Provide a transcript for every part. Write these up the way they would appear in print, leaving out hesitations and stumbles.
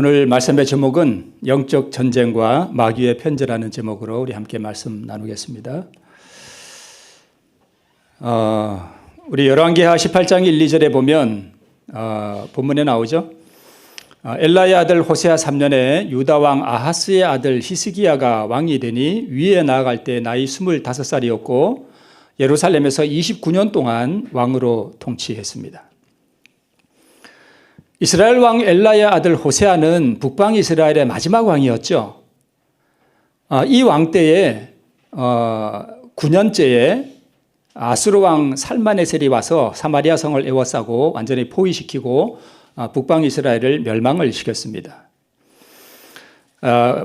오늘 말씀의 제목은 영적 전쟁과 마귀의 편지라는 제목으로 우리 함께 말씀 나누겠습니다. 우리 열왕기하 18장 1, 2절에 보면 본문에 나오죠. 엘라의 아들 호세아 3년에 유다 왕 아하스의 아들 히스기야가 왕이 되니 위에 나아갈 때 나이 25살이었고 예루살렘에서 29년 동안 왕으로 통치했습니다. 이스라엘 왕 엘라의 아들 호세아는 북방 이스라엘의 마지막 왕이었죠. 이 왕 때에 9년째에 아수르 왕 살마네셀이 와서 사마리아 성을 에워싸고 완전히 포위시키고 북방 이스라엘을 멸망을 시켰습니다.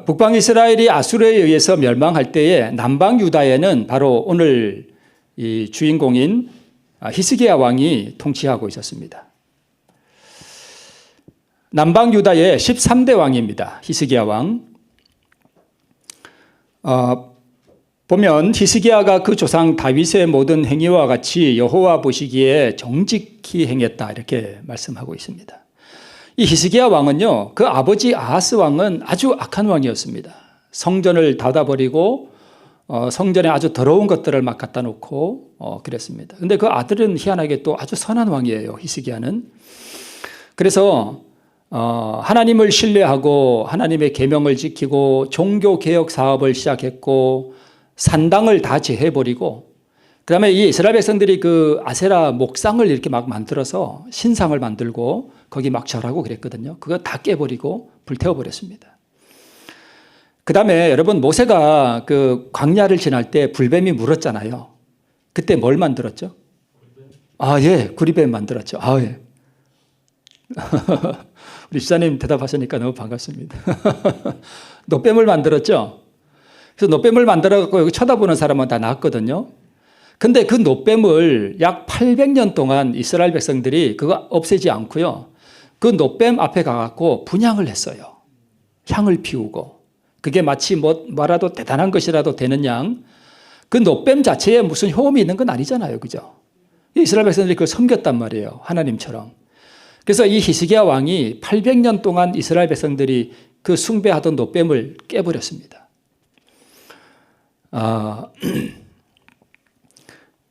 북방 이스라엘이 아수르에 의해서 멸망할 때에 남방 유다에는 바로 오늘 이 주인공인 히스기야 왕이 통치하고 있었습니다. 남방 유다의 13대 왕입니다. 히스기야 왕. 보면 히스기야가 그 조상 다윗의 모든 행위와 같이 여호와 보시기에 정직히 행했다 이렇게 말씀하고 있습니다. 이 히스기야 왕은요, 그 아버지 아하스 왕은 아주 악한 왕이었습니다. 성전을 닫아버리고 성전에 아주 더러운 것들을 막 갖다 놓고 그랬습니다. 그런데 그 아들은 희한하게 또 아주 선한 왕이에요. 히스기야는. 그래서 하나님을 신뢰하고 하나님의 계명을 지키고 종교개혁 사업을 시작했고 산당을 다 제해버리고 그다음에 이 이스라엘 백성들이 그 아세라 목상을 이렇게 막 만들어서 신상을 만들고 거기 막 절하고 그랬거든요. 그거 다 깨버리고 불태워버렸습니다. 그다음에 여러분 모세가 그 광야를 지날 때 불뱀이 물었잖아요. 그때 뭘 만들었죠? 예, 구리뱀 만들었죠. 예. 우리 집사님 대답하시니까 너무 반갑습니다. 노뱀을 만들었죠. 그래서 노뱀을 만들어갖고 여기 쳐다보는 사람은 다 나왔거든요. 근데 그 노뱀을 약 800년 동안 이스라엘 백성들이 그거 없애지 않고요. 그 노뱀 앞에 가갖고 분향을 했어요. 향을 피우고. 그게 마치 뭐라도 대단한 것이라도 되는 양. 그 노뱀 자체에 무슨 효험이 있는 건 아니잖아요. 그죠? 이스라엘 백성들이 그걸 섬겼단 말이에요. 하나님처럼. 그래서 이 히스기야 왕이 800년 동안 이스라엘 백성들이 그 숭배하던 노뱀을 깨버렸습니다.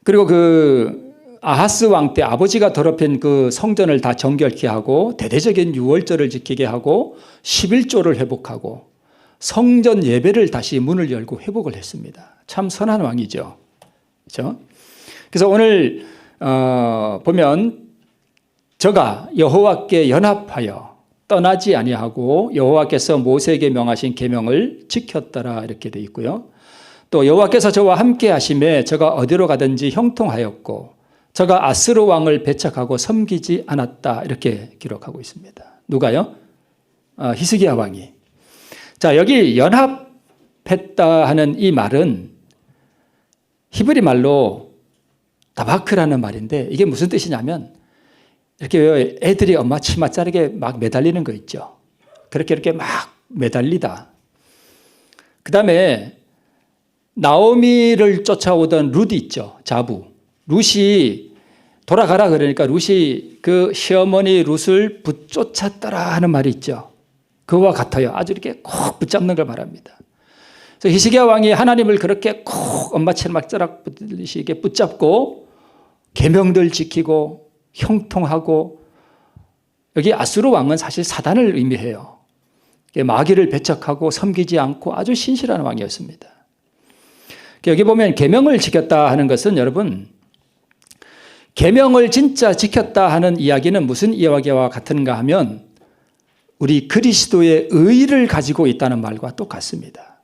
그리고 그 아하스 왕 때 아버지가 더럽힌 그 성전을 다 정결케 하고 대대적인 유월절을 지키게 하고 11조를 회복하고 성전 예배를 다시 문을 열고 회복을 했습니다. 참 선한 왕이죠. 그렇죠? 그래서 오늘 보면 저가 여호와께 연합하여 떠나지 아니하고 여호와께서 모세에게 명하신 계명을 지켰더라 이렇게 돼 있고요. 또 여호와께서 저와 함께 하심에 저가 어디로 가든지 형통하였고 저가 아스르 왕을 배척하고 섬기지 않았다 이렇게 기록하고 있습니다. 누가요? 히스기야 왕이. 자, 여기 연합했다 하는 이 말은 히브리 말로 다바크라는 말인데 이게 무슨 뜻이냐면 이렇게 애들이 엄마 치마 자르게 막 매달리는 거 있죠. 그렇게 이렇게 막 매달리다. 그 다음에 나오미를 쫓아오던 룻이 있죠. 자부. 룻이 돌아가라 그러니까 룻이 그 시어머니 룻을 붙쫓았더라 하는 말이 있죠. 그와 같아요. 아주 이렇게 꼭 붙잡는 걸 말합니다. 그래서 히스기야 왕이 하나님을 그렇게 꼭 엄마 치마 자르듯이 붙잡고 계명들 지키고 형통하고 여기 아수르 왕은 사실 사단을 의미해요. 마귀를 배척하고 섬기지 않고 아주 신실한 왕이었습니다. 여기 보면 계명을 지켰다 하는 것은 여러분 계명을 진짜 지켰다 하는 이야기는 무슨 이야기와 같은가 하면 우리 그리스도의 의를 가지고 있다는 말과 똑같습니다.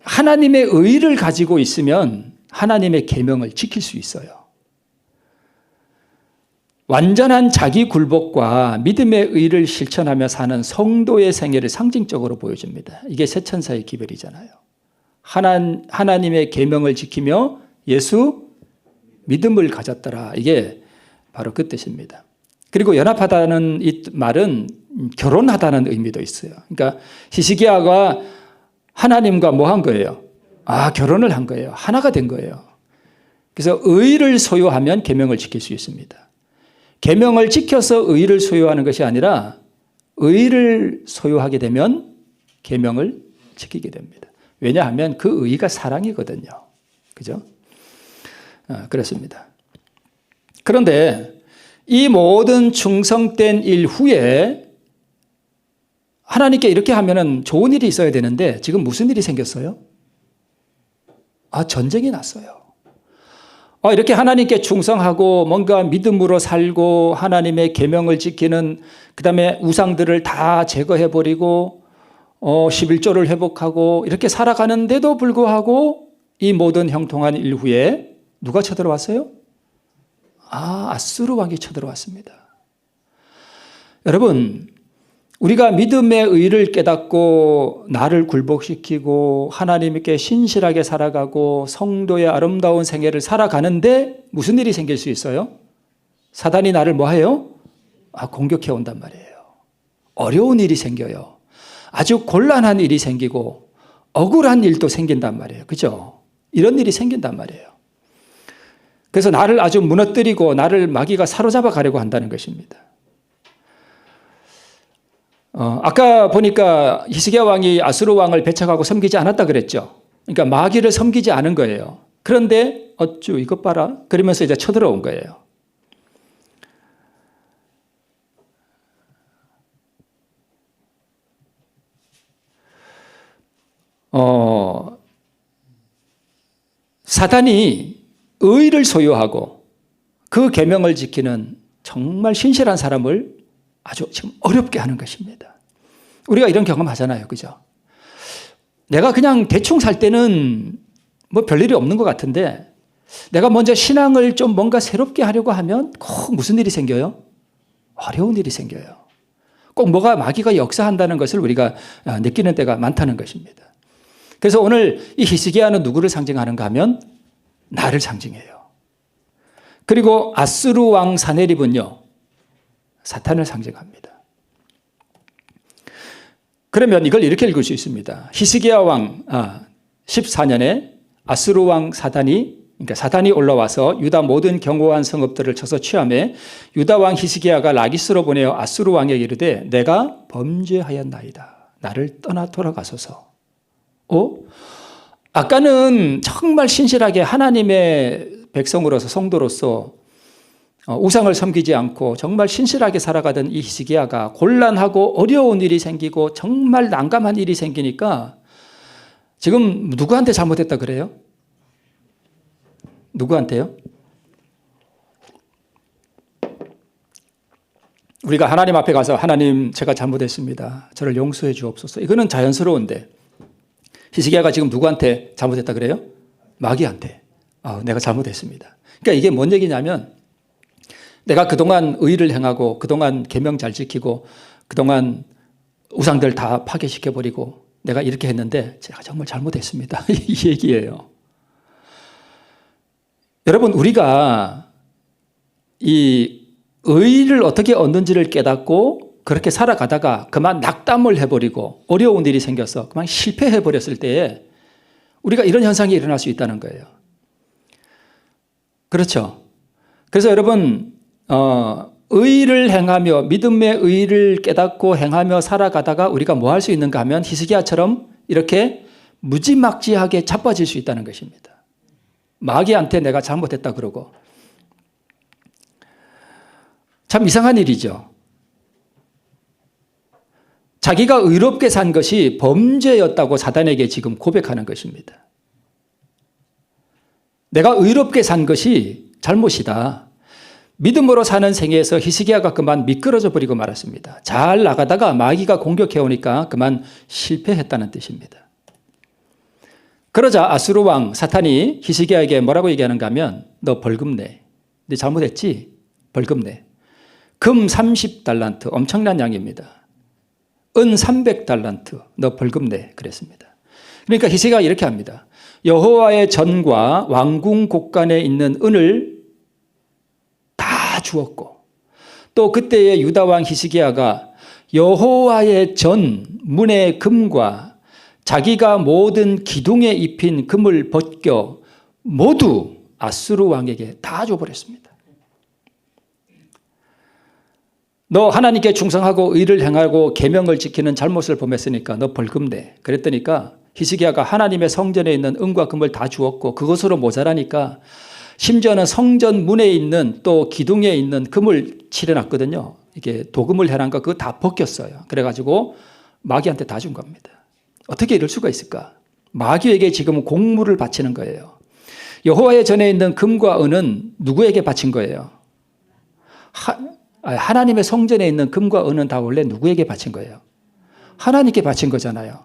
하나님의 의를 가지고 있으면 하나님의 계명을 지킬 수 있어요. 완전한 자기 굴복과 믿음의 의를 실천하며 사는 성도의 생애를 상징적으로 보여줍니다. 이게 새 천사의 기별이잖아요. 하나님의 계명을 지키며 예수 믿음을 가졌더라. 이게 바로 그 뜻입니다. 그리고 연합하다는 이 말은 결혼하다는 의미도 있어요. 그러니까 히스기야가 하나님과 뭐 한 거예요? 결혼을 한 거예요. 하나가 된 거예요. 그래서 의를 소유하면 계명을 지킬 수 있습니다. 계명을 지켜서 의를 소유하는 것이 아니라 의를 소유하게 되면 계명을 지키게 됩니다. 왜냐하면 그 의가 사랑이거든요. 그죠? 그렇습니다. 그런데 이 모든 충성된 일 후에 하나님께 이렇게 하면은 좋은 일이 있어야 되는데 지금 무슨 일이 생겼어요? 전쟁이 났어요. 이렇게 하나님께 충성하고 뭔가 믿음으로 살고 하나님의 계명을 지키는, 그 다음에 우상들을 다 제거해버리고 11조를 회복하고 이렇게 살아가는데도 불구하고 이 모든 형통한 일 후에 누가 쳐들어왔어요? 아수르 왕이 쳐들어왔습니다. 여러분, 우리가 믿음의 의를 깨닫고 나를 굴복시키고 하나님께 신실하게 살아가고 성도의 아름다운 생애를 살아가는데 무슨 일이 생길 수 있어요? 사단이 나를 뭐해요? 공격해 온단 말이에요. 어려운 일이 생겨요. 아주 곤란한 일이 생기고 억울한 일도 생긴단 말이에요. 그죠? 이런 일이 생긴단 말이에요. 그래서 나를 아주 무너뜨리고 나를 마귀가 사로잡아 가려고 한다는 것입니다. 아까 보니까 히스기야 왕이 아수르 왕을 배척하고 섬기지 않았다 그랬죠. 그러니까 마귀를 섬기지 않은 거예요. 그런데 어쭈 이것 봐라 그러면서 이제 쳐들어온 거예요. 사단이 의를 소유하고 그 계명을 지키는 정말 신실한 사람을 아주 지금 어렵게 하는 것입니다. 우리가 이런 경험 하잖아요. 그죠? 내가 그냥 대충 살 때는 뭐 별일이 없는 것 같은데 내가 먼저 신앙을 좀 뭔가 새롭게 하려고 하면 꼭 무슨 일이 생겨요? 어려운 일이 생겨요. 꼭 뭐가 마귀가 역사한다는 것을 우리가 느끼는 때가 많다는 것입니다. 그래서 오늘 이 히스기야는 누구를 상징하는가 하면 나를 상징해요. 그리고 아수르 왕 사네립은요. 사탄을 상징합니다. 그러면 이걸 이렇게 읽을 수 있습니다. 히스기야 왕 14년에 아수르 왕 사단이 올라와서 유다 모든 견고한 성읍들을 쳐서 취함해 유다 왕 히스기야가 라기스로 보내어 아수르 왕에게 이르되 내가 범죄하였나이다. 나를 떠나 돌아가소서. 아까는 정말 신실하게 하나님의 백성으로서 성도로서 우상을 섬기지 않고 정말 신실하게 살아가던 이 히스기야가 곤란하고 어려운 일이 생기고 정말 난감한 일이 생기니까 지금 누구한테 잘못했다 그래요? 누구한테요? 우리가 하나님 앞에 가서 하나님 제가 잘못했습니다. 저를 용서해 주옵소서. 이거는 자연스러운데 히스기야가 지금 누구한테 잘못했다 그래요? 마귀한테. 내가 잘못했습니다. 그러니까 이게 뭔 얘기냐면 내가 그동안 의를 행하고 그동안 계명 잘 지키고 그동안 우상들 다 파괴시켜버리고 내가 이렇게 했는데 제가 정말 잘못했습니다. 이 얘기예요. 여러분 우리가 이 의를 어떻게 얻는지를 깨닫고 그렇게 살아가다가 그만 낙담을 해버리고 어려운 일이 생겨서 그만 실패해버렸을 때에 우리가 이런 현상이 일어날 수 있다는 거예요. 그렇죠. 그래서 여러분 의를 행하며 믿음의 의를 깨닫고 행하며 살아가다가 우리가 뭐 할 수 있는가 하면 히스기야처럼 이렇게 무지막지하게 자빠질 수 있다는 것입니다. 마귀한테 내가 잘못했다 그러고 참 이상한 일이죠. 자기가 의롭게 산 것이 범죄였다고 사단에게 지금 고백하는 것입니다. 내가 의롭게 산 것이 잘못이다. 믿음으로 사는 생애에서 히스기야가 그만 미끄러져 버리고 말았습니다. 잘 나가다가 마귀가 공격해 오니까 그만 실패했다는 뜻입니다. 그러자 아수르 왕 사탄이 히스기야에게 뭐라고 얘기하는가 하면 너 벌금 내. 네 잘못했지? 벌금 내. 금 30달란트 엄청난 양입니다. 은 300달란트 너 벌금 내 그랬습니다. 그러니까 히스기야가 이렇게 합니다. 여호와의 전과 왕궁 곳간에 있는 은을 다 주었고 또 그때의 유다 왕 히스기야가 여호와의 전 문의 금과 자기가 모든 기둥에 입힌 금을 벗겨 모두 아수르 왕에게 다 줘버렸습니다. 너 하나님께 충성하고 의를 행하고 계명을 지키는 잘못을 범했으니까 너 벌금 내. 그랬더니까 히스기야가 하나님의 성전에 있는 은과 금을 다 주었고 그것으로 모자라니까 심지어는 성전 문에 있는 또 기둥에 있는 금을 칠해놨거든요. 이게 도금을 해놓은 거 그거 다 벗겼어요. 그래가지고 마귀한테 다 준 겁니다. 어떻게 이럴 수가 있을까? 마귀에게 지금 공물을 바치는 거예요. 여호와의 전에 있는 금과 은은 누구에게 바친 거예요? 하나님의 성전에 있는 금과 은은 다 원래 누구에게 바친 거예요? 하나님께 바친 거잖아요.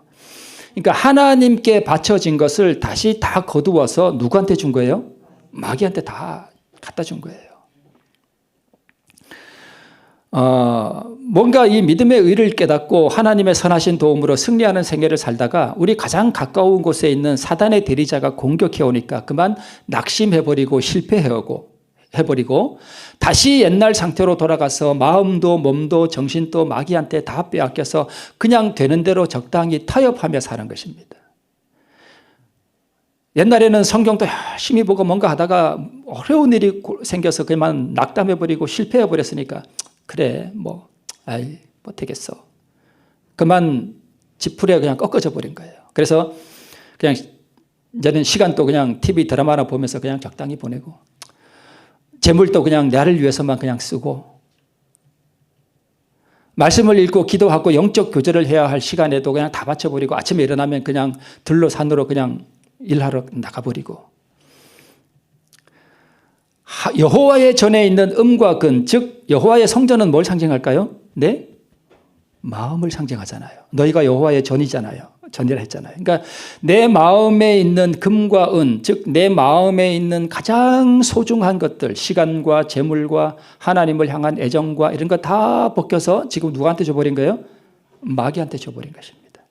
그러니까 하나님께 바쳐진 것을 다시 다 거두어서 누구한테 준 거예요? 마귀한테 다 갖다 준 거예요. 뭔가 이 믿음의 의를 깨닫고 하나님의 선하신 도움으로 승리하는 생애를 살다가 우리 가장 가까운 곳에 있는 사단의 대리자가 공격해 오니까 그만 낙심해버리고 실패해버리고 다시 옛날 상태로 돌아가서 마음도 몸도 정신도 마귀한테 다 빼앗겨서 그냥 되는 대로 적당히 타협하며 사는 것입니다. 옛날에는 성경도 열심히 보고 뭔가 하다가 어려운 일이 생겨서 그만 낙담해버리고 실패해버렸으니까 그래 뭐 되겠어. 그만 지푸레 그냥 꺾어져 버린 거예요. 그래서 그냥 이제는 시간도 그냥 TV 드라마나 보면서 그냥 적당히 보내고 재물도 그냥 나를 위해서만 그냥 쓰고 말씀을 읽고 기도하고 영적 교제를 해야 할 시간에도 그냥 다 바쳐버리고 아침에 일어나면 그냥 들로 산으로 그냥 일하러 나가버리고 여호와의 전에 있는 음과 근, 즉 여호와의 성전은 뭘 상징할까요? 네? 마음을 상징하잖아요. 너희가 여호와의 전이잖아요. 전이라 했잖아요. 그러니까 내 마음에 있는 금과 은, 즉 내 마음에 있는 가장 소중한 것들, 시간과 재물과 하나님을 향한 애정과 이런 거 다 벗겨서 지금 누구한테 줘버린 거예요? 마귀한테 줘버린 것입니다.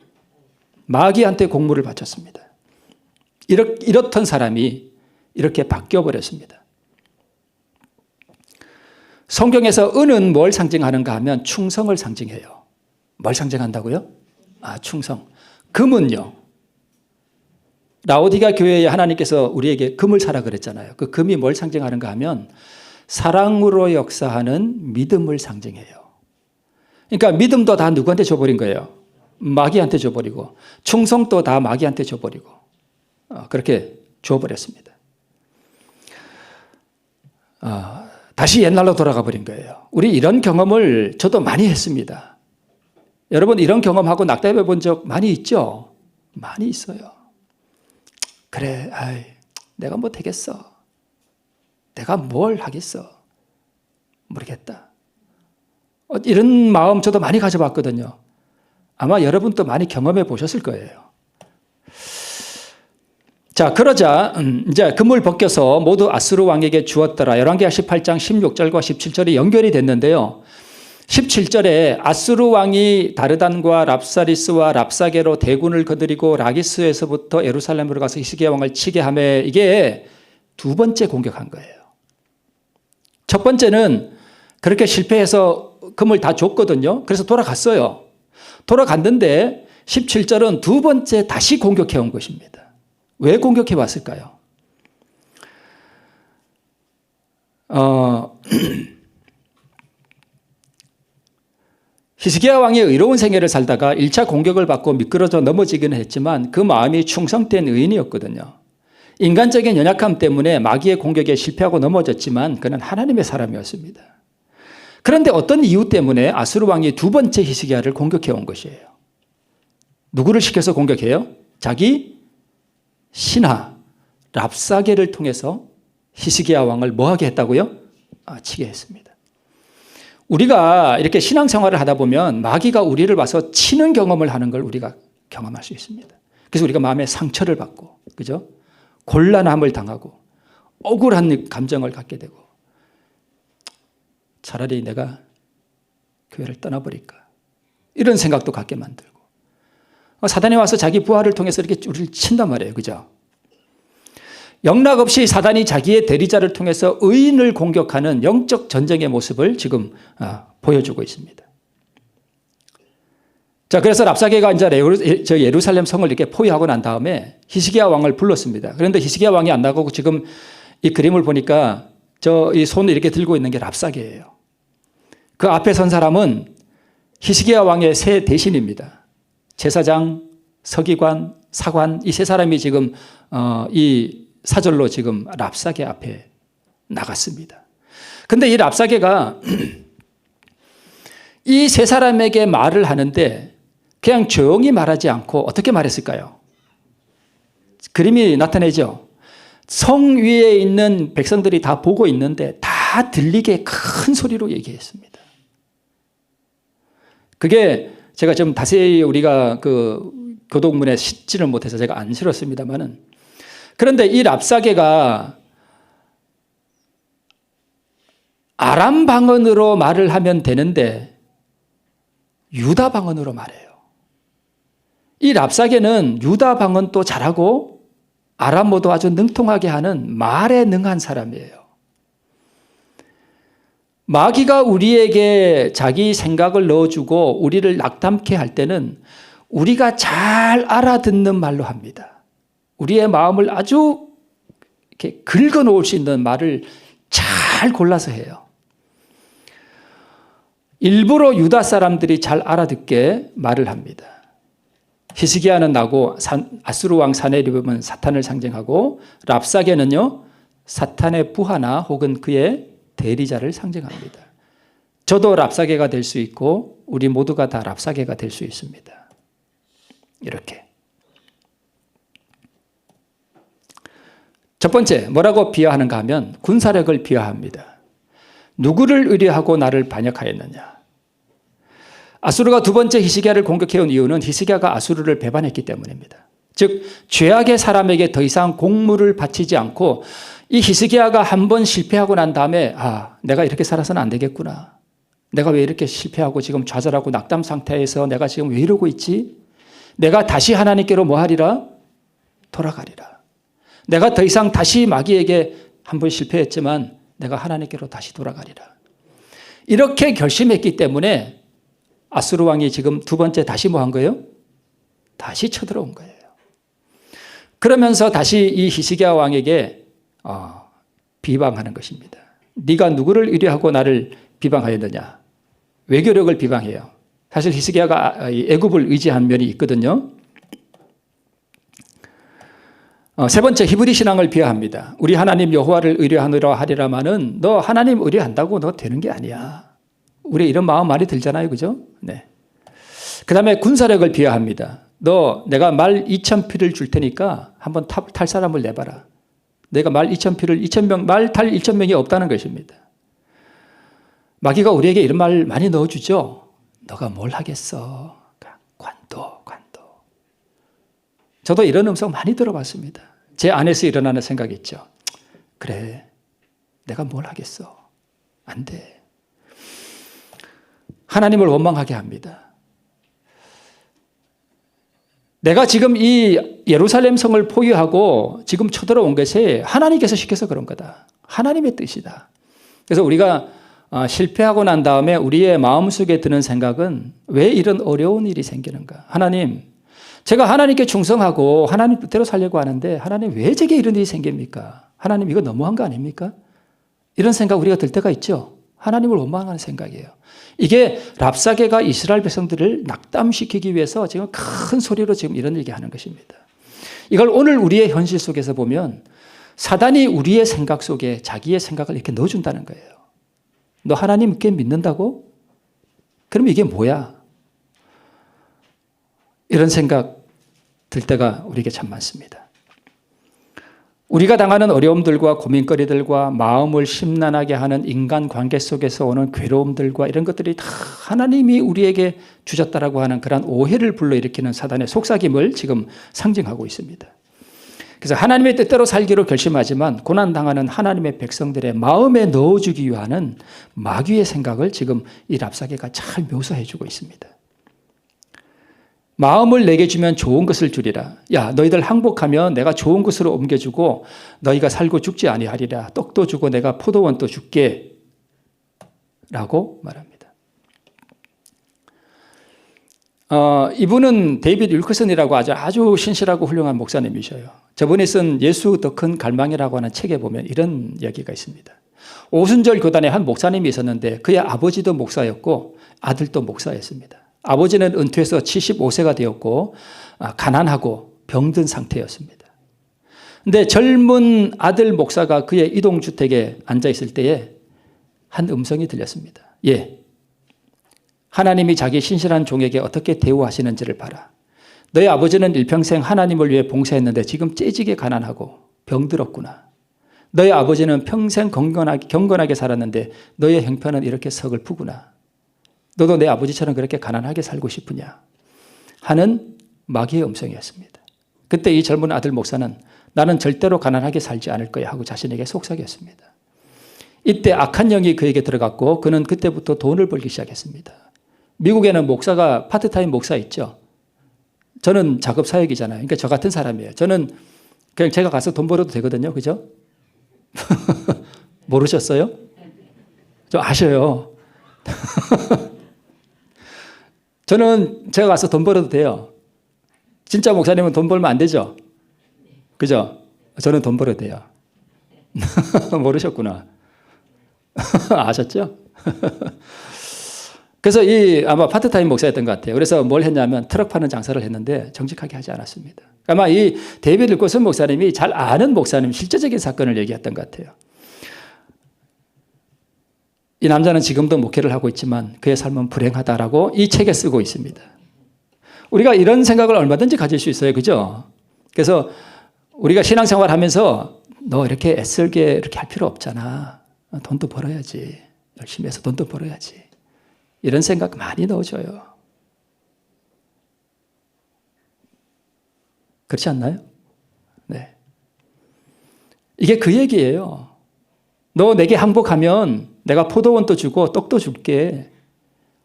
마귀한테 공물을 바쳤습니다. 이렇던 사람이 이렇게 바뀌어버렸습니다. 성경에서 은은 뭘 상징하는가 하면 충성을 상징해요. 뭘 상징한다고요? 충성. 금은요. 라오디가 교회에 하나님께서 우리에게 금을 사라 그랬잖아요. 그 금이 뭘 상징하는가 하면 사랑으로 역사하는 믿음을 상징해요. 그러니까 믿음도 다 누구한테 줘버린 거예요? 마귀한테 줘버리고 충성도 다 마귀한테 줘버리고 그렇게 줘버렸습니다. 다시 옛날로 돌아가 버린 거예요. 우리 이런 경험을 저도 많이 했습니다. 여러분 이런 경험하고 낙담해 본 적 많이 있죠? 많이 있어요. 그래, 내가 뭐 되겠어. 내가 뭘 하겠어. 모르겠다. 이런 마음 저도 많이 가져봤거든요. 아마 여러분도 많이 경험해 보셨을 거예요. 자, 그러자 이제 금을 벗겨서 모두 아수르 왕에게 주었더라. 열왕기하 18장 16절과 17절이 연결이 됐는데요. 17절에 아수르 왕이 다르단과 랍사리스와 랍사게로 대군을 거느리고 라기스에서부터 예루살렘으로 가서 히스기야 왕을 치게 하며 이게 두 번째 공격한 거예요. 첫 번째는 그렇게 실패해서 금을 다 줬거든요. 그래서 돌아갔어요. 돌아갔는데 17절은 두 번째 다시 공격해 온 것입니다. 왜 공격해 왔을까요? 히스기야 왕이 의로운 생애를 살다가 1차 공격을 받고 미끄러져 넘어지기는 했지만 그 마음이 충성된 의인이었거든요. 인간적인 연약함 때문에 마귀의 공격에 실패하고 넘어졌지만 그는 하나님의 사람이었습니다. 그런데 어떤 이유 때문에 아수르 왕이 두 번째 히스기야를 공격해 온 것이에요. 누구를 시켜서 공격해요? 자기 신하 랍사게를 통해서 히스기야 왕을 뭐하게 했다고요? 치게 했습니다. 우리가 이렇게 신앙생활을 하다 보면 마귀가 우리를 와서 치는 경험을 하는 걸 우리가 경험할 수 있습니다. 그래서 우리가 마음에 상처를 받고, 그죠? 곤란함을 당하고, 억울한 감정을 갖게 되고, 차라리 내가 교회를 떠나버릴까? 이런 생각도 갖게 만들고, 사단이 와서 자기 부하를 통해서 이렇게 우리를 친단 말이에요. 그죠? 영락없이 사단이 자기의 대리자를 통해서 의인을 공격하는 영적 전쟁의 모습을 지금 보여주고 있습니다. 자, 그래서 랍사게가 이제 예루살렘 성을 이렇게 포위하고 난 다음에 히스기야 왕을 불렀습니다. 그런데 히스기야 왕이 안 나가고 지금 이 그림을 보니까 이 손을 이렇게 들고 있는 게 랍사게예요. 그 앞에 선 사람은 히스기야 왕의 세 대신입니다. 제사장, 서기관, 사관, 이 세 사람이 지금 이 사절로 지금 랍사게 앞에 나갔습니다. 근데 이 랍사게가 이 세 사람에게 말을 하는데 그냥 조용히 말하지 않고 어떻게 말했을까요? 그림이 나타내죠. 성 위에 있는 백성들이 다 보고 있는데 다 들리게 큰 소리로 얘기했습니다. 그게 제가 좀 자세히 우리가 그 교독문에 싣지를 못해서 제가 안 실었습니다만은, 그런데 이 랍사게가 아람 방언으로 말을 하면 되는데 유다 방언으로 말해요. 이 랍사게는 유다 방언도 잘하고 아람어도 아주 능통하게 하는 말에 능한 사람이에요. 마귀가 우리에게 자기 생각을 넣어주고 우리를 낙담케 할 때는 우리가 잘 알아듣는 말로 합니다. 우리의 마음을 아주 이렇게 긁어놓을 수 있는 말을 잘 골라서 해요. 일부러 유다 사람들이 잘 알아듣게 말을 합니다. 히스기야는 나고 아수르 왕 사네리브는 사탄을 상징하고 랍사게는요 사탄의 부하나 혹은 그의 대리자를 상징합니다. 저도 랍사게가 될 수 있고 우리 모두가 다 랍사게가 될 수 있습니다. 이렇게. 첫 번째 뭐라고 비하하는가 하면 군사력을 비하합니다. 누구를 의뢰하고 나를 반역하였느냐. 아수르가 두 번째 히스기야를 공격해온 이유는 히스기야가 아수르를 배반했기 때문입니다. 즉 죄악의 사람에게 더 이상 공물을 바치지 않고 이 히스기야가 한 번 실패하고 난 다음에 내가 이렇게 살아서는 안 되겠구나. 내가 왜 이렇게 실패하고 지금 좌절하고 낙담 상태에서 내가 지금 왜 이러고 있지? 내가 다시 하나님께로 뭐 하리라? 돌아가리라. 내가 더 이상 다시 마귀에게 한 번 실패했지만 내가 하나님께로 다시 돌아가리라. 이렇게 결심했기 때문에 아수르 왕이 지금 두 번째 다시 뭐 한 거예요? 다시 쳐들어온 거예요. 그러면서 다시 이 히스기야 왕에게 비방하는 것입니다. 네가 누구를 의뢰하고 나를 비방하였느냐. 외교력을 비방해요. 사실 히스기야가 애굽을 의지한 면이 있거든요. 세 번째 히브리 신앙을 비하합니다. 우리 하나님 여호와를 의뢰하노라 하리라마는 너 하나님 의뢰한다고 너 되는 게 아니야. 우리 이런 마음 많이 들잖아요. 그죠? 네. 그 다음에 군사력을 비하합니다. 너 내가 말 2,000피를 줄 테니까 한번 탈 사람을 내봐라. 내가 말 2,000피를 2,000명 말 탈 1,000명이 없다는 것입니다. 마귀가 우리에게 이런 말 많이 넣어주죠. 너가 뭘 하겠어. 관도. 저도 이런 음성 많이 들어봤습니다. 제 안에서 일어나는 생각이 있죠. 그래, 내가 뭘 하겠어. 안 돼. 하나님을 원망하게 합니다. 내가 지금 이 예루살렘 성을 포위하고 지금 쳐들어온 것이 하나님께서 시켜서 그런 거다. 하나님의 뜻이다. 그래서 우리가 실패하고 난 다음에 우리의 마음속에 드는 생각은 왜 이런 어려운 일이 생기는가. 하나님, 제가 하나님께 충성하고 하나님 뜻대로 살려고 하는데 하나님 왜 제게 이런 일이 생깁니까? 하나님 이거 너무한 거 아닙니까? 이런 생각 우리가 들 때가 있죠. 하나님을 원망하는 생각이에요. 이게 랍사게가 이스라엘 백성들을 낙담시키기 위해서 지금 큰 소리로 지금 이런 얘기하는 것입니다. 이걸 오늘 우리의 현실 속에서 보면 사단이 우리의 생각 속에 자기의 생각을 이렇게 넣어준다는 거예요. 너 하나님께 믿는다고? 그럼 이게 뭐야? 이런 생각 들 때가 우리에게 참 많습니다. 우리가 당하는 어려움들과 고민거리들과 마음을 심란하게 하는 인간관계 속에서 오는 괴로움들과 이런 것들이 다 하나님이 우리에게 주셨다라고 하는 그런 오해를 불러일으키는 사단의 속삭임을 지금 상징하고 있습니다. 그래서 하나님의 뜻대로 살기로 결심하지만 고난당하는 하나님의 백성들의 마음에 넣어주기 위한 마귀의 생각을 지금 이 랍사게가 잘 묘사해 주고 있습니다. 마음을 내게 주면 좋은 것을 주리라. 야, 너희들 항복하면 내가 좋은 것으로 옮겨주고 너희가 살고 죽지 아니하리라. 떡도 주고 내가 포도원도 줄게. 라고 말합니다. 이분은 데이비드 윌커슨이라고 아주 신실하고 훌륭한 목사님이셔요. 저분이 쓴 예수 더 큰 갈망이라고 하는 책에 보면 이런 이야기가 있습니다. 오순절 교단에 한 목사님이 있었는데 그의 아버지도 목사였고 아들도 목사였습니다. 아버지는 은퇴해서 75세가 되었고 가난하고 병든 상태였습니다. 그런데 젊은 아들 목사가 그의 이동주택에 앉아 있을 때에 한 음성이 들렸습니다. 예, 하나님이 자기 신실한 종에게 어떻게 대우하시는지를 봐라. 너희 아버지는 일평생 하나님을 위해 봉사했는데 지금 째지게 가난하고 병들었구나. 너희 아버지는 평생 경건하게 살았는데 너의 형편은 이렇게 서글프구나. 너도 내 아버지처럼 그렇게 가난하게 살고 싶으냐 하는 마귀의 음성이었습니다. 그때 이 젊은 아들 목사는 나는 절대로 가난하게 살지 않을 거야 하고 자신에게 속삭였습니다. 이때 악한 영이 그에게 들어갔고 그는 그때부터 돈을 벌기 시작했습니다. 미국에는 목사가 파트타임 목사 있죠. 저는 작업 사역이잖아요. 그러니까 저 같은 사람이에요. 저는 그냥 제가 가서 돈 벌어도 되거든요. 그죠? 모르셨어요? 좀 아셔요. 저는 제가 가서 돈 벌어도 돼요. 진짜 목사님은 돈 벌면 안 되죠? 그죠? 저는 돈 벌어도 돼요. 모르셨구나. 아셨죠? 그래서 아마 파트타임 목사였던 것 같아요. 그래서 뭘 했냐면 트럭 파는 장사를 했는데 정직하게 하지 않았습니다. 아마 이 데이비드 윌커슨 목사님이 잘 아는 목사님 실제적인 사건을 얘기했던 것 같아요. 이 남자는 지금도 목회를 하고 있지만 그의 삶은 불행하다라고 이 책에 쓰고 있습니다. 우리가 이런 생각을 얼마든지 가질 수 있어요. 그죠? 그래서 우리가 신앙생활 하면서 너 이렇게 애쓰게 이렇게 할 필요 없잖아. 돈도 벌어야지. 열심히 해서 돈도 벌어야지. 이런 생각 많이 넣어줘요. 그렇지 않나요? 네. 이게 그 얘기예요. 너 내게 항복하면 내가 포도원도 주고 떡도 줄게.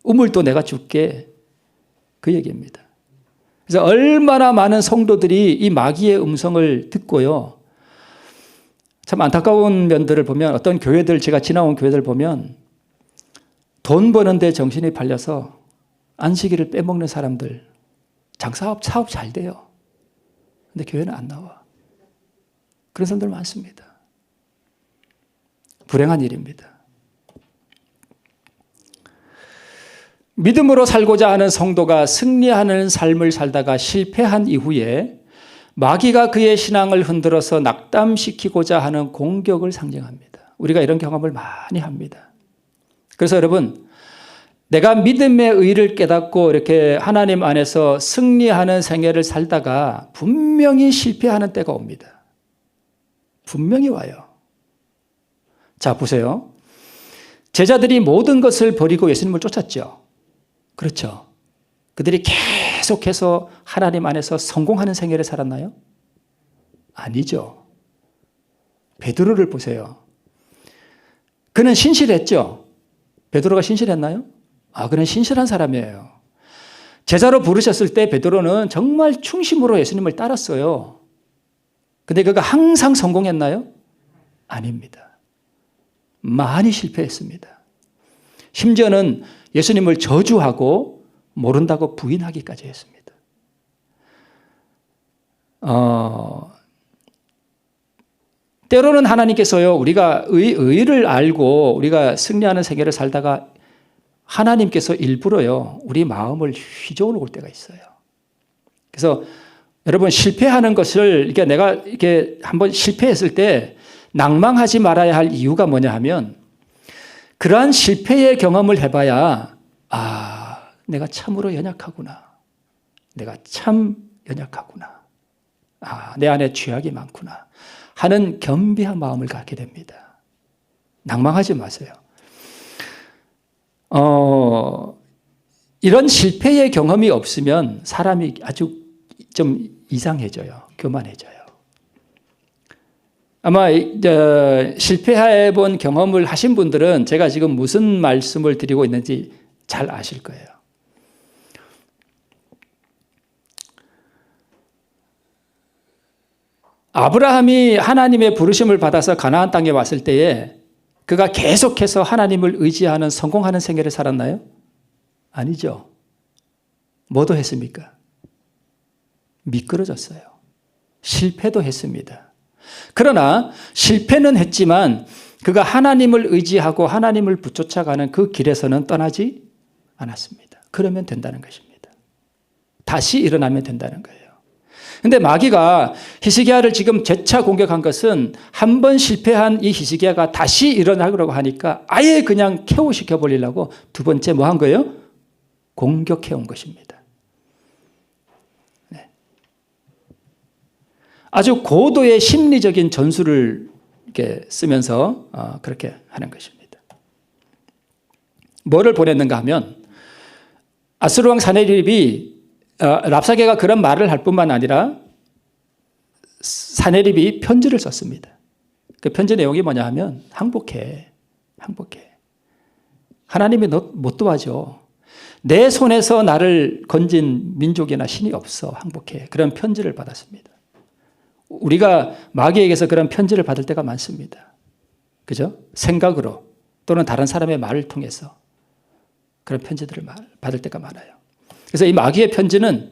우물도 내가 줄게. 그 얘기입니다. 그래서 얼마나 많은 성도들이 이 마귀의 음성을 듣고요. 참 안타까운 면들을 보면 어떤 교회들, 제가 지나온 교회들 보면 돈 버는데 정신이 팔려서 안식일을 빼먹는 사람들, 사업 잘 돼요. 근데 교회는 안 나와. 그런 사람들 많습니다. 불행한 일입니다. 믿음으로 살고자 하는 성도가 승리하는 삶을 살다가 실패한 이후에 마귀가 그의 신앙을 흔들어서 낙담시키고자 하는 공격을 상징합니다. 우리가 이런 경험을 많이 합니다. 그래서 여러분, 내가 믿음의 의를 깨닫고 이렇게 하나님 안에서 승리하는 생애를 살다가 분명히 실패하는 때가 옵니다. 분명히 와요. 자, 보세요. 제자들이 모든 것을 버리고 예수님을 쫓았죠. 그렇죠. 그들이 계속해서 하나님 안에서 성공하는 생애를 살았나요? 아니죠. 베드로를 보세요. 그는 신실했죠. 베드로가 신실했나요? 그는 신실한 사람이에요. 제자로 부르셨을 때 베드로는 정말 충심으로 예수님을 따랐어요. 근데 그가 항상 성공했나요? 아닙니다. 많이 실패했습니다. 심지어는 예수님을 저주하고 모른다고 부인하기까지 했습니다. 때로는 하나님께서요, 우리가 의를 알고 우리가 승리하는 생애를 살다가 하나님께서 일부러요, 우리 마음을 휘저어 놓을 때가 있어요. 그래서 여러분, 실패하는 것을, 내가 이렇게 한번 실패했을 때 낭망하지 말아야 할 이유가 뭐냐 하면, 그러한 실패의 경험을 해봐야, 내가 참으로 연약하구나. 내가 참 연약하구나. 내 안에 죄악이 많구나. 하는 겸비한 마음을 갖게 됩니다. 낭망하지 마세요. 이런 실패의 경험이 없으면 사람이 아주 좀 이상해져요. 교만해져요. 아마 실패해 본 경험을 하신 분들은 제가 지금 무슨 말씀을 드리고 있는지 잘 아실 거예요. 아브라함이 하나님의 부르심을 받아서 가나안 땅에 왔을 때에 그가 계속해서 하나님을 의지하는 성공하는 생애를 살았나요? 아니죠. 뭐도 했습니까? 미끄러졌어요. 실패도 했습니다. 그러나 실패는 했지만 그가 하나님을 의지하고 하나님을 붙쫓아가는 그 길에서는 떠나지 않았습니다. 그러면 된다는 것입니다. 다시 일어나면 된다는 거예요. 그런데 마귀가 히스기야를 지금 재차 공격한 것은 한 번 실패한 이 히스기야가 다시 일어나려고 하니까 아예 그냥 KO시켜 버리려고 두 번째 뭐 한 거예요? 공격해 온 것입니다. 네. 아주 고도의 심리적인 전술을 이렇게 쓰면서 그렇게 하는 것입니다. 뭐를 보냈는가 하면 아수르 왕 사네립이 랍사게가 그런 말을 할 뿐만 아니라 사네립이 편지를 썼습니다. 그 편지 내용이 뭐냐 하면 항복해. 하나님이 너 못 도와줘. 내 손에서 나를 건진 민족이나 신이 없어. 항복해. 그런 편지를 받았습니다. 우리가 마귀에게서 그런 편지를 받을 때가 많습니다. 그죠? 생각으로 또는 다른 사람의 말을 통해서 그런 편지들을 받을 때가 많아요. 그래서 이 마귀의 편지는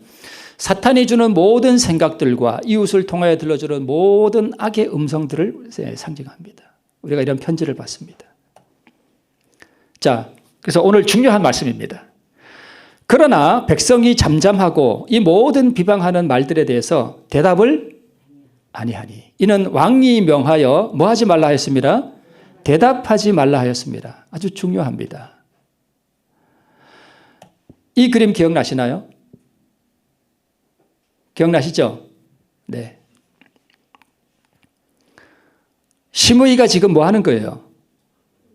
사탄이 주는 모든 생각들과 이웃을 통하여 들려주는 모든 악의 음성들을 상징합니다. 우리가 이런 편지를 받습니다. 자, 그래서 오늘 중요한 말씀입니다. 그러나 백성이 잠잠하고 이 모든 비방하는 말들에 대해서 대답을 아니하니 이는 왕이 명하여 뭐 하지 말라 하였습니다. 대답하지 말라 하였습니다. 아주 중요합니다. 이 그림 기억나시나요? 기억나시죠? 네. 시므이가 지금 뭐 하는 거예요?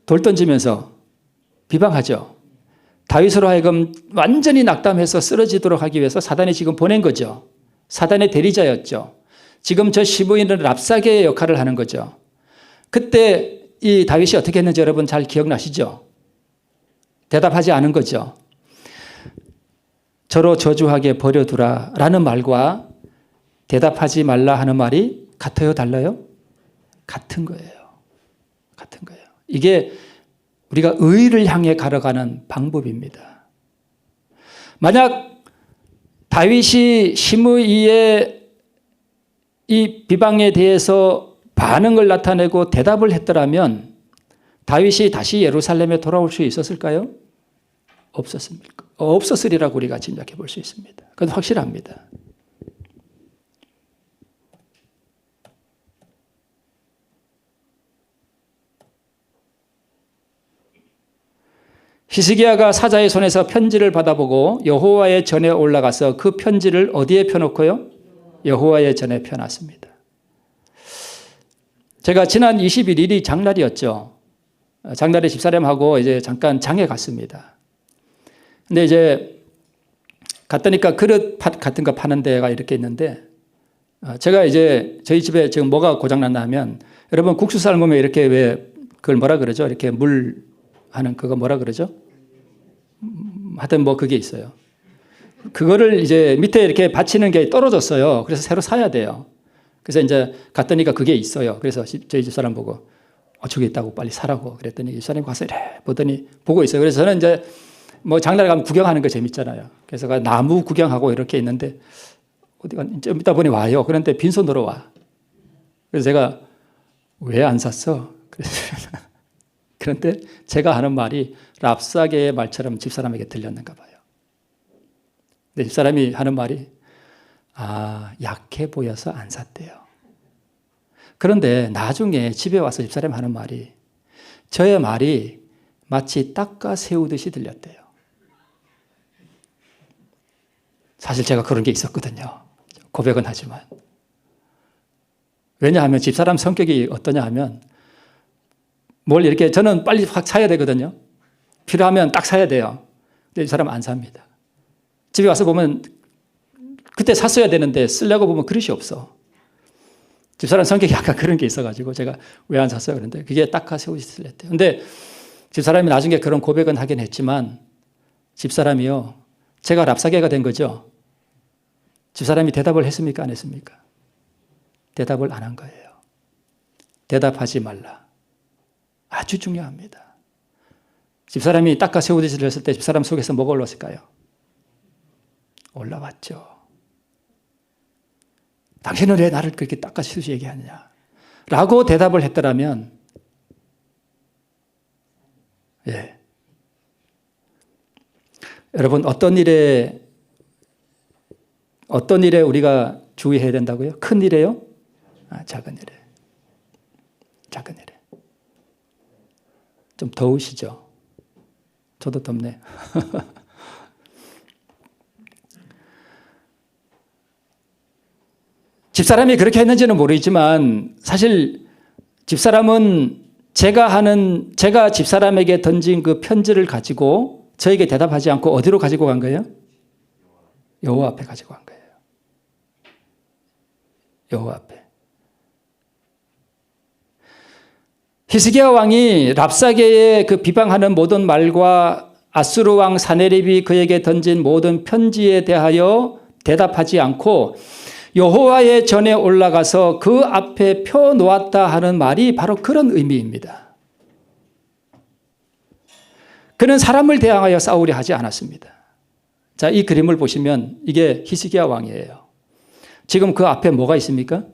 돌 던지면서 비방하죠. 다윗으로 하여금 완전히 낙담해서 쓰러지도록 하기 위해서 사단이 지금 보낸 거죠. 사단의 대리자였죠. 지금 저 시므이는 랍사게의 역할을 하는 거죠. 그때 이 다윗이 어떻게 했는지 여러분 잘 기억나시죠? 대답하지 않은 거죠. 저로 저주하게 버려두라 라는 말과 대답하지 말라 하는 말이 같아요, 달라요? 같은 거예요. 같은 거예요. 이게 우리가 의를 향해 걸어가는 방법입니다. 만약 다윗이 시므이의 이 비방에 대해서 반응을 나타내고 대답을 했더라면 다윗이 다시 예루살렘에 돌아올 수 있었을까요? 없었으리라고 우리가 짐작해 볼 수 있습니다. 그건 확실합니다. 히스기야가 사자의 손에서 편지를 받아보고 여호와의 전에 올라가서 그 편지를 어디에 펴놓고요? 여호와의 전에 펴놨습니다. 제가 지난 21일이 장날이었죠. 장날에 집사람하고 이제 잠깐 장에 갔습니다. 근데 이제 갔더니까 그릇 같은 거 파는 데가 이렇게 있는데 제가 이제 저희 집에 지금 뭐가 고장났나 하면 여러분 국수 삶으면 이렇게 왜 그걸 뭐라 그러죠? 이렇게 물 하는 그거 뭐라 그러죠? 하여튼 뭐 그게 있어요. 그거를 이제 밑에 이렇게 받치는 게 떨어졌어요. 그래서 새로 사야 돼요. 그래서 이제 갔더니까 그게 있어요. 그래서 저희 집사람 보고 저기 있다고 빨리 사라고 그랬더니 집사람이 가서 이래 보더니 보고 있어요. 그래서 저는 이제 뭐 장날에 가면 구경하는 거 재밌잖아요. 그래서 나무 구경하고 이렇게 있는데 어디가 좀 이따 보니 와요. 그런데 빈손으로 와. 그래서 제가 왜 안 샀어? 그런데 제가 하는 말이 랍사게의 말처럼 집사람에게 들렸는가 봐요. 근데 집사람이 하는 말이 약해 보여서 안 샀대요. 그런데 나중에 집에 와서 집사람이 하는 말이 저의 말이 마치 닦아 세우듯이 들렸대요. 사실 제가 그런 게 있었거든요. 고백은 하지만. 왜냐하면 집사람 성격이 어떠냐 하면 뭘 이렇게 저는 빨리 확 사야 되거든요. 필요하면 딱 사야 돼요. 근데 이 사람은 안 삽니다. 집에 와서 보면 그때 샀어야 되는데 쓰려고 보면 그릇이 없어. 집사람 성격이 약간 그런 게 있어가지고 제가 왜 안 샀어요? 그런데 그게 닦아 세우듯이 들렸대요. 근데 집사람이 나중에 그런 고백은 하긴 했지만 집사람이요. 제가 랍사게가 된 거죠. 집사람이 대답을 했습니까? 안 했습니까? 대답을 안 한 거예요. 대답하지 말라. 아주 중요합니다. 집사람이 닦아 세우듯이 들렸을 때 집사람 속에서 뭐가 올라왔을까요? 올라왔죠. 당신은 왜 나를 그렇게 닦아주시 얘기하느냐? 라고 대답을 했더라면, 예. 여러분, 어떤 일에 우리가 주의해야 된다고요? 큰 일에요? 작은 일에. 작은 일에. 좀 더우시죠? 저도 덥네. 집사람이 그렇게 했는지는 모르겠지만 사실 집사람은 제가 집사람에게 던진 그 편지를 가지고 저에게 대답하지 않고 어디로 가지고 간 거예요? 여호와 앞에 가지고 간 거예요. 여호와 앞에. 히스기야 왕이 랍사게의 그 비방하는 모든 말과 아수르 왕 사네립이 그에게 던진 모든 편지에 대하여 대답하지 않고 여호와의 전에 올라가서 그 앞에 펴 놓았다 하는 말이 바로 그런 의미입니다. 그는 사람을 대항하여 싸우려 하지 않았습니다. 자, 이 그림을 보시면 이게 히스기야 왕이에요. 지금 그 앞에 뭐가 있습니까?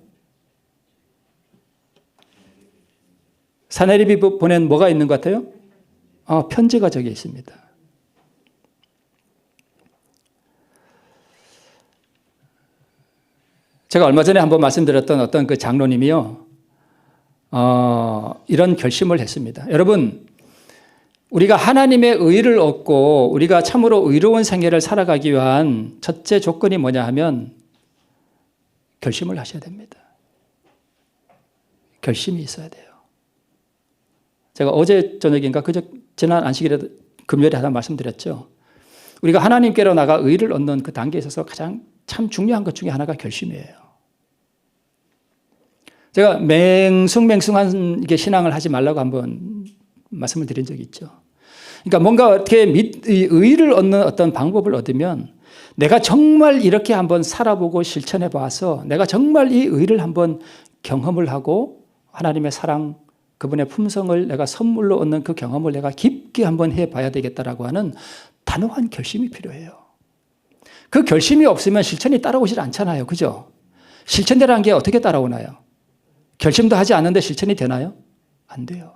사네립이 보낸 뭐가 있는 것 같아요? 편지가 저기 있습니다. 제가 얼마 전에 한번 말씀드렸던 어떤 그 장로님이요, 이런 결심을 했습니다. 여러분, 우리가 하나님의 의를 얻고 우리가 참으로 의로운 생애를 살아가기 위한 첫째 조건이 뭐냐 하면 결심을 하셔야 됩니다. 결심이 있어야 돼요. 제가 어제 저녁인가 지난 안식일에 금요일에 하나 말씀드렸죠. 우리가 하나님께로 나가 의를 얻는 그 단계에 있어서 가장 참 중요한 것 중에 하나가 결심이에요. 제가 맹숭맹숭한 신앙을 하지 말라고 한번 말씀을 드린 적이 있죠. 그러니까 뭔가 어떻게 의를 얻는 어떤 방법을 얻으면 내가 정말 이렇게 한번 살아보고 실천해 봐서 내가 정말 이 의를 한번 경험을 하고 하나님의 사랑, 그분의 품성을 내가 선물로 얻는 그 경험을 내가 깊게 한번 해봐야 되겠다라고 하는 단호한 결심이 필요해요. 그 결심이 없으면 실천이 따라오질 않잖아요. 그죠? 실천이라는 게 어떻게 따라오나요? 결심도 하지 않는데 실천이 되나요? 안 돼요.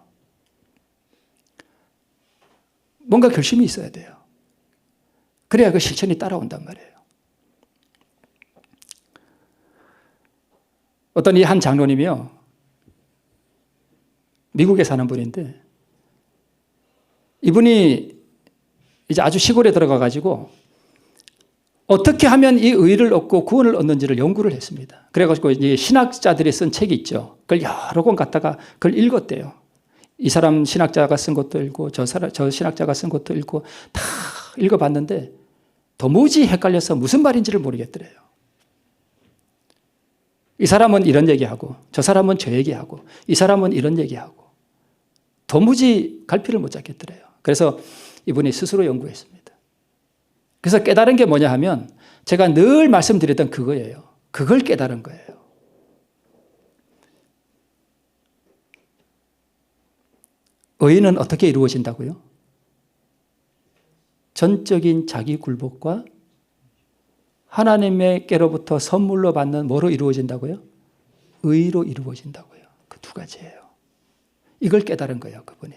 뭔가 결심이 있어야 돼요. 그래야 그 실천이 따라온단 말이에요. 어떤 이 한 장로님이요, 미국에 사는 분인데 이분이 이제 아주 시골에 들어가가지고 어떻게 하면 이 의를 얻고 구원을 얻는지를 연구를 했습니다. 그래가지고 이제 신학자들이 쓴 책이 있죠. 그걸 여러 권 갖다가 그걸 읽었대요. 이 사람 신학자가 쓴 것도 읽고 저 신학자가 쓴 것도 읽고 다 읽어봤는데 도무지 헷갈려서 무슨 말인지를 모르겠더래요. 이 사람은 이런 얘기하고 저 사람은 저 얘기하고 이 사람은 이런 얘기하고 도무지 갈피를 못 잡겠더래요. 그래서 이분이 스스로 연구했습니다. 그래서 깨달은 게 뭐냐 하면 제가 늘 말씀드렸던 그거예요. 그걸 깨달은 거예요. 의는 어떻게 이루어진다고요? 전적인 자기 굴복과 하나님께로부터 선물로 받는 뭐로 이루어진다고요? 의로 이루어진다고요. 그 두 가지예요. 이걸 깨달은 거예요, 그분이.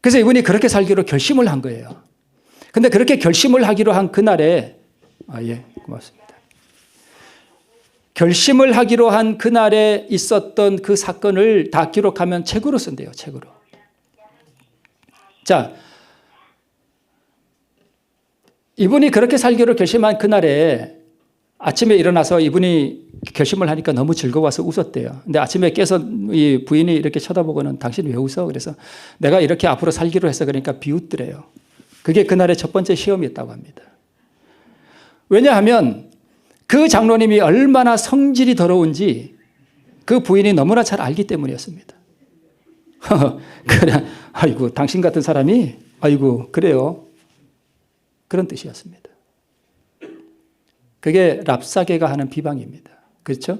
그래서 이분이 그렇게 살기로 결심을 한 거예요. 근데 그렇게 결심을 하기로 한 그날에, 예, 고맙습니다. 결심을 하기로 한 그날에 있었던 그 사건을 다 기록하면 책으로 쓴대요, 책으로. 자, 이분이 그렇게 살기로 결심한 그날에 아침에 일어나서 이분이 결심을 하니까 너무 즐거워서 웃었대요. 근데 아침에 깨서 이 부인이 이렇게 쳐다보고는 당신 왜 웃어? 그래서 내가 이렇게 앞으로 살기로 해서 그러니까 비웃더래요. 그게 그날의 첫 번째 시험이었다고 합니다. 왜냐하면 그 장로님이 얼마나 성질이 더러운지 그 부인이 너무나 잘 알기 때문이었습니다. 그냥 아이고 당신 같은 사람이 아이고 그래요. 그런 뜻이었습니다. 그게 랍사게가 하는 비방입니다. 그렇죠?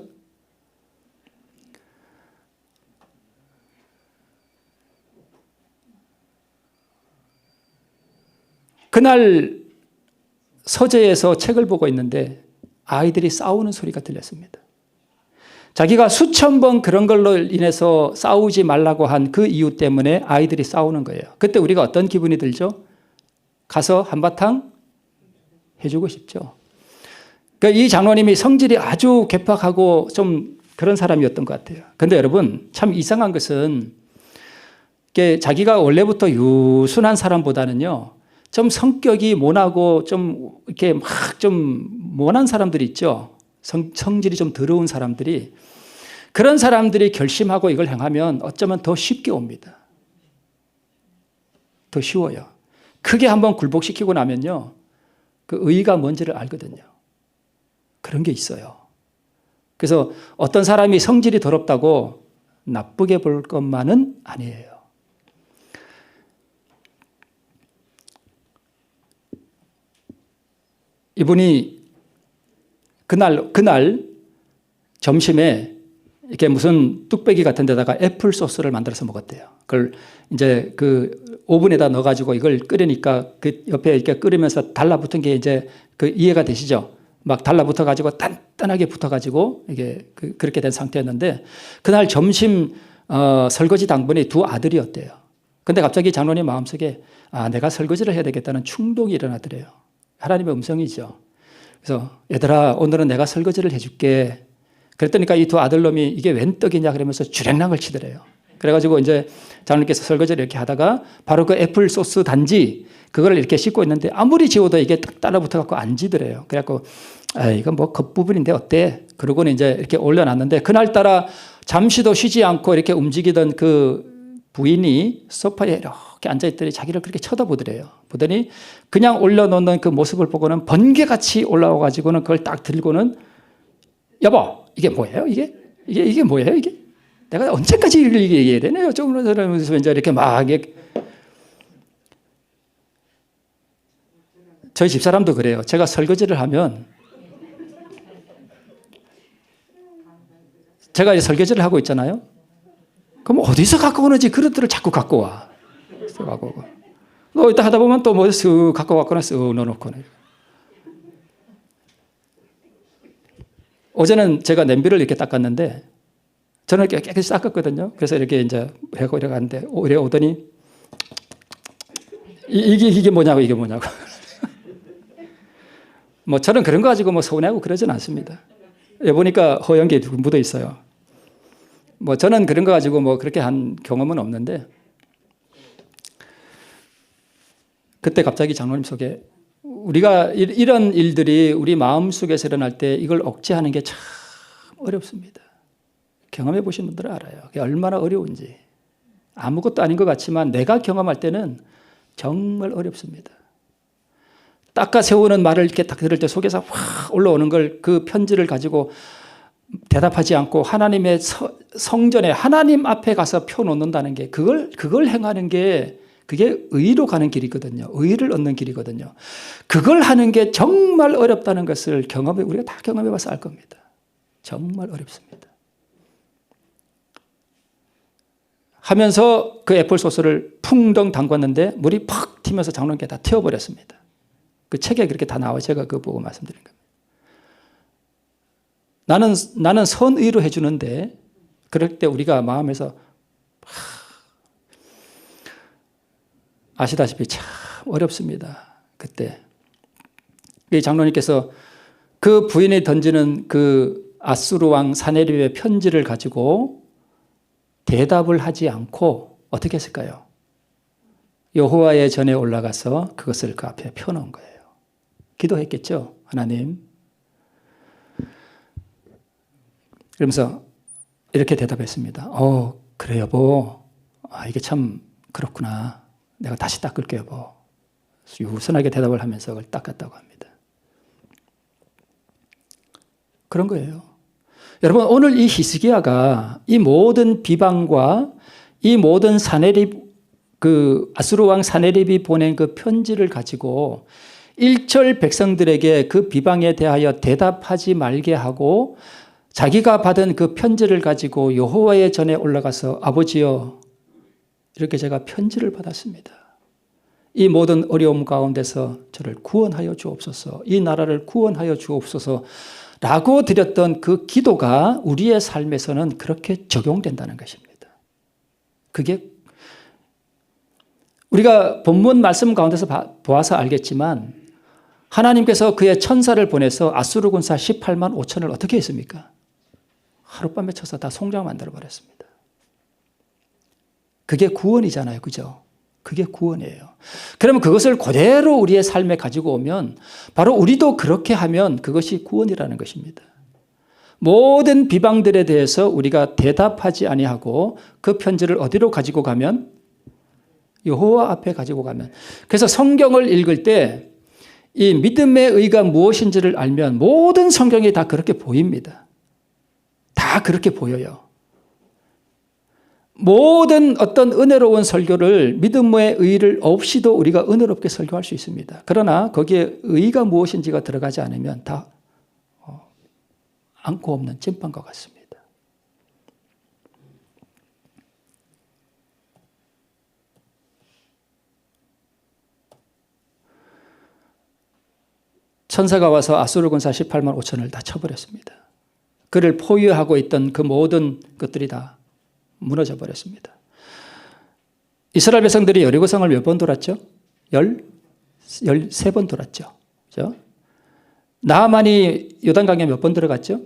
그날 서재에서 책을 보고 있는데 아이들이 싸우는 소리가 들렸습니다. 자기가 수천 번 그런 걸로 인해서 싸우지 말라고 한 그 이유 때문에 아이들이 싸우는 거예요. 그때 우리가 어떤 기분이 들죠? 가서 한바탕 해주고 싶죠. 그러니까 이 장로님이 성질이 아주 괴팍하고 좀 그런 사람이었던 것 같아요. 그런데 여러분 참 이상한 것은 자기가 원래부터 유순한 사람보다는요, 좀 성격이 모나고 좀 이렇게 막 좀 모난 사람들이 있죠. 성질이 좀 더러운 사람들이, 그런 사람들이 결심하고 이걸 행하면 어쩌면 더 쉽게 옵니다. 더 쉬워요. 크게 한번 굴복시키고 나면요, 그 의의가 뭔지를 알거든요. 그런 게 있어요. 그래서 어떤 사람이 성질이 더럽다고 나쁘게 볼 것만은 아니에요. 이분이 그날 점심에 이렇게 무슨 뚝배기 같은 데다가 애플 소스를 만들어서 먹었대요. 그걸 이제 그 오븐에다 넣어가지고 이걸 끓이니까 그 옆에 이렇게 끓으면서 달라붙은 게 이제 그 이해가 되시죠? 막 달라붙어가지고 단단하게 붙어가지고 이게 그렇게 된 상태였는데, 그날 점심 설거지 당번이 두 아들이었대요. 근데 갑자기 장로님 마음속에 내가 설거지를 해야 되겠다는 충동이 일어나더래요. 하나님의 음성이죠. 그래서 얘들아, 오늘은 내가 설거지를 해줄게. 그랬더니까 이 두 아들놈이 이게 웬 떡이냐 그러면서 주랭랑을 치더래요. 그래가지고 이제 장로님께서 설거지를 이렇게 하다가 바로 그 애플 소스 단지 그걸 이렇게 씻고 있는데 아무리 지워도 이게 딱 따라붙어갖고 안 지더래요. 그래갖고 이건 뭐 겉부분인데 어때? 그러고는 이제 이렇게 올려놨는데, 그날따라 잠시도 쉬지 않고 이렇게 움직이던 그 부인이 소파에 이렇게 앉아있더니 자기를 그렇게 쳐다보더래요. 보더니 그냥 올려놓는 그 모습을 보고는 번개같이 올라와가지고는 그걸 딱 들고는, 여보, 이게 뭐예요? 이게 뭐예요? 이게? 내가 언제까지 이걸 얘기해야 되나요? 저러면서 이제 이렇게 막, 저희 집사람도 그래요. 제가 설거지를 하면, 제가 이제 설거지를 하고 있잖아요. 그럼 어디서 갖고 오는지 그릇들을 자꾸 갖고 와. 너 이따 하다 보면 또 뭐 쓱 갖고 왔거나 쓱 넣어놓거나. 어제는 제가 냄비를 이렇게 닦았는데, 저는 깨끗이 닦았거든요. 그래서 이렇게 이제 하고 이렇게 갔는데, 오더니, 이게 뭐냐고, 이게 뭐냐고. 뭐 저는 그런 거 가지고 뭐 서운해하고 그러진 않습니다. 보니까 허연기 묻어 있어요. 뭐 저는 그런 거 가지고 뭐 그렇게 한 경험은 없는데, 그때 갑자기 장로님 속에 우리가 이런 일들이 우리 마음속에서 일어날 때 이걸 억제하는 게 참 어렵습니다. 경험해 보신 분들은 알아요. 그게 얼마나 어려운지. 아무것도 아닌 것 같지만 내가 경험할 때는 정말 어렵습니다. 닦아 세우는 말을 이렇게 딱 들을 때 속에서 확 올라오는 걸, 그 편지를 가지고 대답하지 않고 하나님의 성전에 하나님 앞에 가서 펴놓는다는 게, 그걸 행하는 게 그게 의로 가는 길이거든요. 의를 얻는 길이거든요. 그걸 하는 게 정말 어렵다는 것을 우리가 다 경험해 봐서 알 겁니다. 정말 어렵습니다. 하면서 그 애플 소스를 풍덩 담궜는데 물이 팍 튀면서 장로님께 다 튀어버렸습니다. 그 책에 그렇게 다 나와요. 제가 그거 보고 말씀드린 겁니다. 나는 선의로 해주는데, 그럴 때 우리가 마음에서 아시다시피 참 어렵습니다. 그때 이 장로님께서 그 부인이 던지는 그 아수르 왕 사네립의 편지를 가지고 대답을 하지 않고 어떻게 했을까요? 여호와의 전에 올라가서 그것을 그 앞에 펴놓은 거예요. 기도했겠죠. 하나님. 그러면서 이렇게 대답했습니다. 그래 여보. 이게 참 그렇구나. 내가 다시 닦을게 여보. 유순하게 대답을 하면서 그걸 닦았다고 합니다. 그런 거예요. 여러분, 오늘 이 히스기야가 이 모든 비방과 이 모든 그 아수르 왕 사네립이 보낸 그 편지를 가지고 일절 백성들에게 그 비방에 대하여 대답하지 말게 하고, 자기가 받은 그 편지를 가지고 여호와의 전에 올라가서 아버지여, 이렇게 제가 편지를 받았습니다. 이 모든 어려움 가운데서 저를 구원하여 주옵소서, 이 나라를 구원하여 주옵소서 라고 드렸던 그 기도가 우리의 삶에서는 그렇게 적용된다는 것입니다. 그게 우리가 본문 말씀 가운데서 보아서 알겠지만 하나님께서 그의 천사를 보내서 아수르 군사 18만 5천을 어떻게 했습니까? 하룻밤에 쳐서 다 송장 만들어 버렸습니다. 그게 구원이잖아요. 그죠? 그게 구원이에요. 그러면 그것을 그대로 우리의 삶에 가지고 오면 바로 우리도 그렇게 하면 그것이 구원이라는 것입니다. 모든 비방들에 대해서 우리가 대답하지 아니하고 그 편지를 어디로 가지고 가면? 여호와 앞에 가지고 가면. 그래서 성경을 읽을 때 이 믿음의 의가 무엇인지를 알면 모든 성경이 다 그렇게 보입니다. 다 그렇게 보여요. 모든 어떤 은혜로운 설교를 믿음의 의를 없이도 우리가 은혜롭게 설교할 수 있습니다. 그러나 거기에 의가 무엇인지가 들어가지 않으면 다 않고 없는 찐빵과 같습니다. 천사가 와서 아수르 군사 18만 5천을 다 쳐버렸습니다. 그를 포위하고 있던 그 모든 것들이 다 무너져 버렸습니다. 이스라엘 백성들이 여리고성을 몇 번 돌았죠? 13번 돌았죠. 그렇죠? 나하만이 요단강에 몇 번 들어갔죠?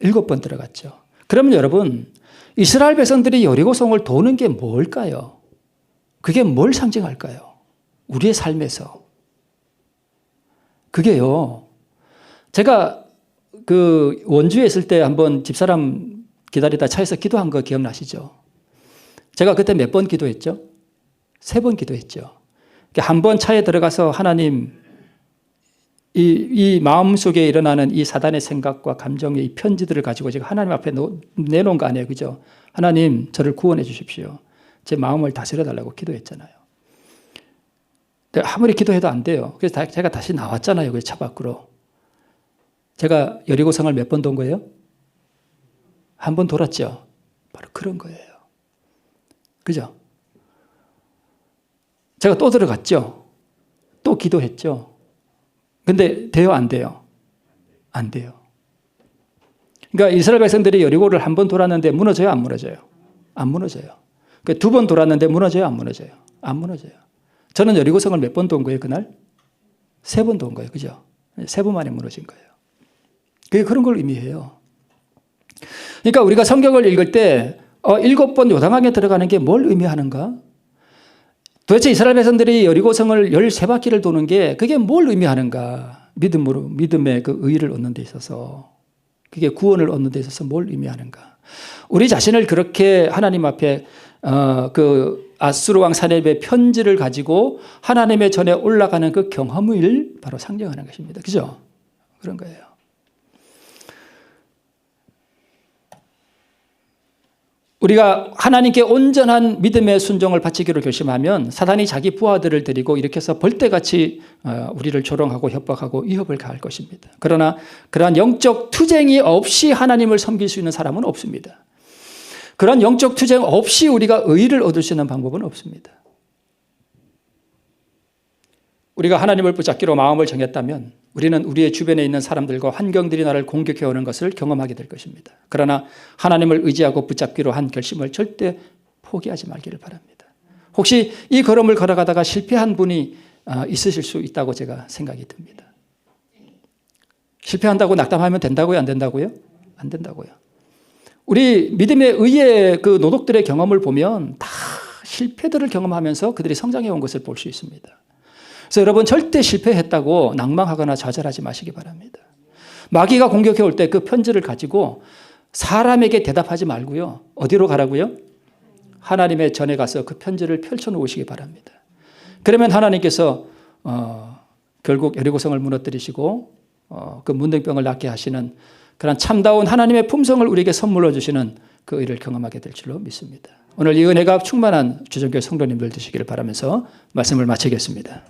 7번 들어갔죠. 그러면 여러분, 이스라엘 백성들이 여리고성을 도는 게 뭘까요? 그게 뭘 상징할까요? 우리의 삶에서. 그게요, 제가 그 원주에 있을 때 한번 집사람 기다리다 차에서 기도한 거 기억나시죠? 제가 그때 몇 번 기도했죠? 3번 기도했죠. 한 번 차에 들어가서 하나님, 이 마음속에 일어나는 이 사단의 생각과 감정의 이 편지들을 가지고 제가 하나님 앞에 내놓은 거 아니에요. 그죠? 하나님, 저를 구원해 주십시오. 제 마음을 다스려 달라고 기도했잖아요. 아무리 기도해도 안 돼요. 그래서 제가 다시 나왔잖아요. 그 차 밖으로. 제가 여리고성을 몇 번 돈 거예요? 한 번 돌았죠. 바로 그런 거예요. 그죠? 제가 또 들어갔죠. 또 기도했죠. 근데 돼요, 안 돼요? 안 돼요. 그러니까 이스라엘 백성들이 여리고를 한 번 돌았는데 무너져요, 안 무너져요? 안 무너져요. 그러니까 2번 돌았는데 무너져요, 안 무너져요? 안 무너져요. 저는 여리고성을 몇 번 돈 거예요, 그날? 3번 돈 거예요. 그죠? 3번 만에 무너진 거예요. 그게 그런 걸 의미해요. 그러니까 우리가 성경을 읽을 때 7번 요단강에 들어가는 게 뭘 의미하는가? 도대체 이스라엘 백성들이 여리고성을 13바퀴를 도는 게 그게 뭘 의미하는가? 믿음의 그 의의를 얻는 데 있어서, 그게 구원을 얻는 데 있어서 뭘 의미하는가? 우리 자신을 그렇게 하나님 앞에 그 아수르 왕 사네립의 편지를 가지고 하나님의 전에 올라가는 그 경험을 바로 상징하는 것입니다. 그죠? 그런 거예요. 우리가 하나님께 온전한 믿음의 순종을 바치기로 결심하면 사단이 자기 부하들을 데리고 이렇게 해서 벌떼같이 우리를 조롱하고 협박하고 위협을 가할 것입니다. 그러나 그러한 영적 투쟁이 없이 하나님을 섬길 수 있는 사람은 없습니다. 그런 영적 투쟁 없이 우리가 의의를 얻을 수 있는 방법은 없습니다. 우리가 하나님을 붙잡기로 마음을 정했다면 우리는 우리의 주변에 있는 사람들과 환경들이 나를 공격해오는 것을 경험하게 될 것입니다. 그러나 하나님을 의지하고 붙잡기로 한 결심을 절대 포기하지 말기를 바랍니다. 혹시 이 걸음을 걸어가다가 실패한 분이 있으실 수 있다고 제가 생각이 듭니다. 실패한다고 낙담하면 된다고요? 안 된다고요? 안 된다고요. 우리 믿음의 의의 그 노독들의 경험을 보면 다 실패들을 경험하면서 그들이 성장해 온 것을 볼 수 있습니다. 그래서 여러분 절대 실패했다고 낭망하거나 좌절하지 마시기 바랍니다. 마귀가 공격해 올 때 그 편지를 가지고 사람에게 대답하지 말고요. 어디로 가라고요? 하나님의 전에 가서 그 편지를 펼쳐놓으시기 바랍니다. 그러면 하나님께서 결국 여리고성을 무너뜨리시고 그 문둥병을 낫게 하시는 그런 참다운 하나님의 품성을 우리에게 선물로 주시는 그 의를 경험하게 될 줄로 믿습니다. 오늘 이 은혜가 충만한 주정교회 성도님들 되시기를 바라면서 말씀을 마치겠습니다.